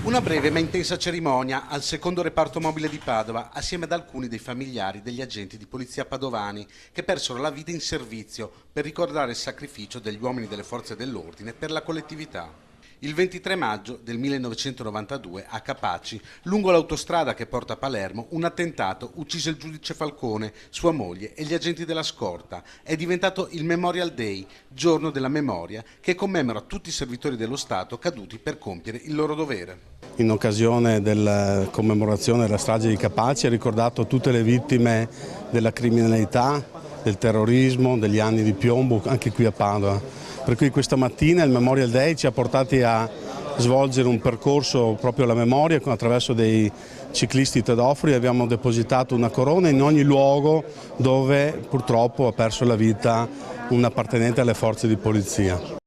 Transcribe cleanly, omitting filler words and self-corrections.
Una breve ma intensa cerimonia al secondo reparto mobile di Padova, assieme ad alcuni dei familiari degli agenti di polizia padovani che persero la vita in servizio per ricordare il sacrificio degli uomini delle forze dell'ordine per la collettività. Il 23 maggio del 1992 a Capaci, lungo l'autostrada che porta a Palermo, un attentato uccise il giudice Falcone, sua moglie e gli agenti della scorta. È diventato il Memorial Day, giorno della memoria, che commemora tutti i servitori dello Stato caduti per compiere il loro dovere. In occasione della commemorazione della strage di Capaci ha ricordato tutte le vittime della criminalità, del terrorismo, degli anni di piombo anche qui a Padova. Per cui questa mattina il Memorial Day ci ha portati a svolgere un percorso proprio alla memoria attraverso dei ciclisti tedofili. Abbiamo depositato una corona in ogni luogo dove purtroppo ha perso la vita un appartenente alle forze di polizia.